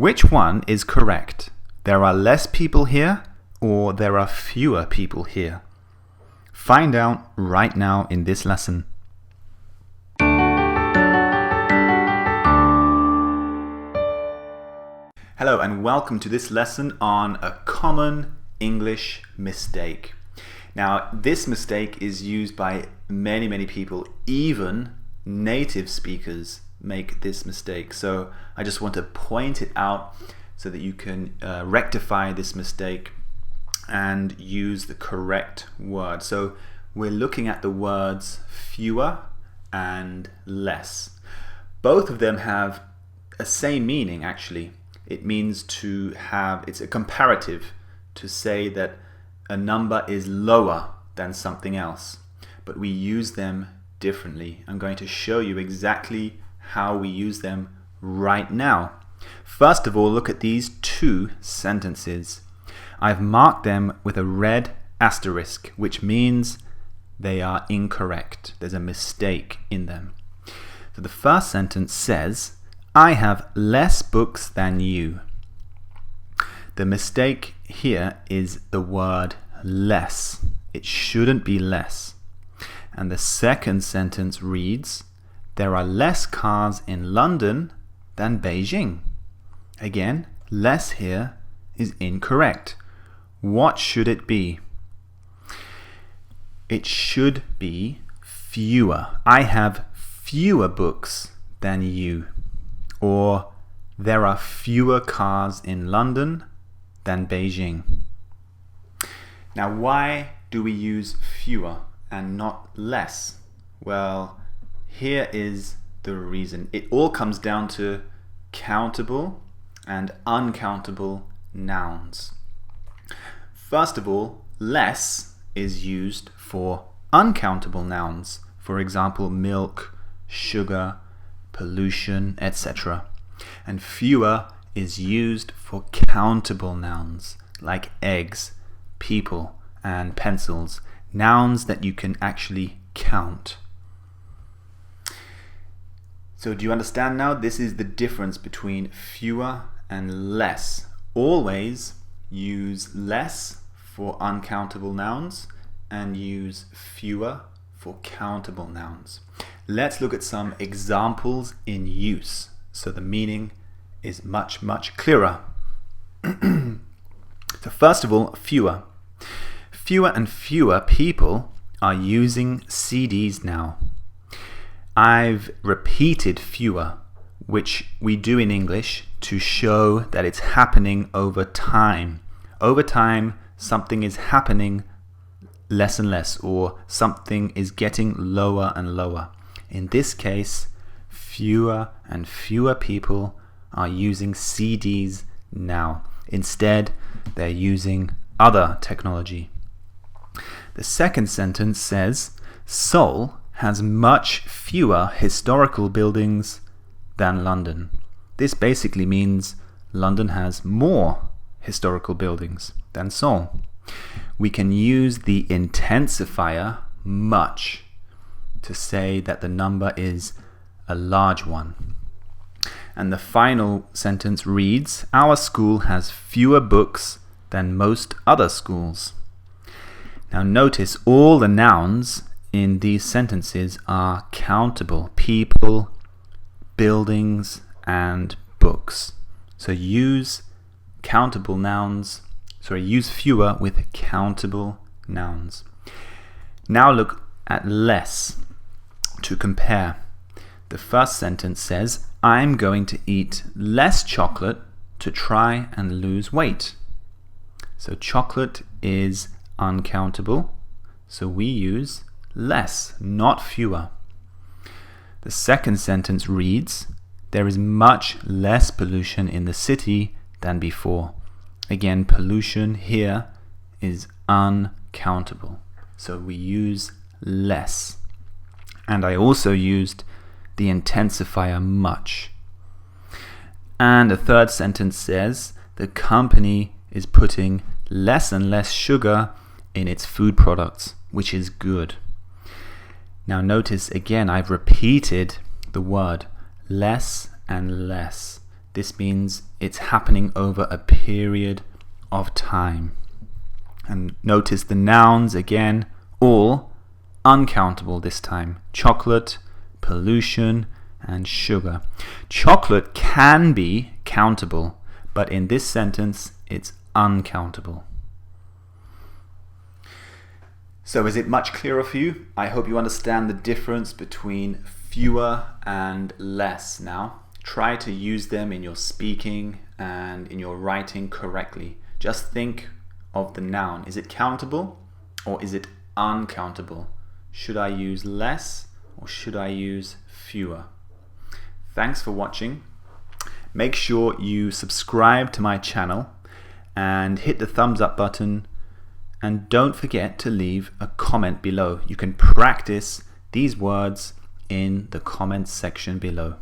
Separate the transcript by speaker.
Speaker 1: Which one is correct? There are less people here or there are fewer people here? Find out right now in this lesson. Hello and welcome to this lesson on a common English mistake. Now, this mistake is used by many people, even native speakers make this mistake. So I just want to point it out so that you can rectify this mistake and use the correct word. So we're looking at the words fewer and less. Both of them have a same meaning actually. It means to have, it's a comparative, to say that a number is lower than something else, but we use them differently. I'm going to show you exactly how we use them right now. First of all, look at these two sentences. I've marked them with a red asterisk, which means they are incorrect. There's a mistake in them. So the first sentence says, I have less books than you. The mistake here is the word less. It shouldn't be less. And the second sentence reads, there are less cars in London than Beijing. Again, less here is incorrect. What should it be? It should be fewer. I have fewer books than you. Or there are fewer cars in London than Beijing. Now, why do we use fewer and not less? Well, here is the reason. It all comes down to countable and uncountable nouns. First of all, less is used for uncountable nouns. For example, milk, sugar, pollution, etc. And fewer is used for countable nouns like eggs, people, and pencils. Nouns that you can actually count. So do you understand now? This is the difference between fewer and less. Always use less for uncountable nouns and use fewer for countable nouns. Let's look at some examples in use so the meaning is much clearer. So first of all, fewer. Fewer and fewer people are using CDs now. I've repeated fewer, which we do in English to show that it's happening over time. Over time, something is happening less and less, or something is getting lower and lower. In this case, fewer and fewer people are using CDs now. Instead, they're using other technology. The second sentence says, Seoul has much fewer historical buildings than London. This basically means London has more historical buildings than Seoul. We can use the intensifier much to say that the number is a large one. And the final sentence reads, our school has fewer books than most other schools. Now notice all the nouns in these sentences are countable. People, buildings, and books. So use countable nouns. Use fewer with countable nouns. Now look at less to compare. The first sentence says, I'm going to eat less chocolate to try and lose weight. So chocolate is uncountable, so we use less, not fewer. The second sentence reads, there is much less pollution in the city than before. Again, pollution here is uncountable, so we use less. And I also used the intensifier much. And the third sentence says, the company is putting less and less sugar in its food products, which is good. Now notice again, I've repeated the word less and less. This means it's happening over a period of time. And notice the nouns again, all uncountable this time. Chocolate, pollution, and sugar. Chocolate can be countable, but in this sentence, it's uncountable. So is it much clearer for you? I hope you understand the difference between fewer and less now. Try to use them in your speaking and in your writing correctly. Just think of the noun. Is it countable or is it uncountable? Should I use less or should I use fewer? Thanks for watching. Make sure you subscribe to my channel and hit the thumbs up button, and don't forget to leave a comment below. You can practice these words in the comments section below.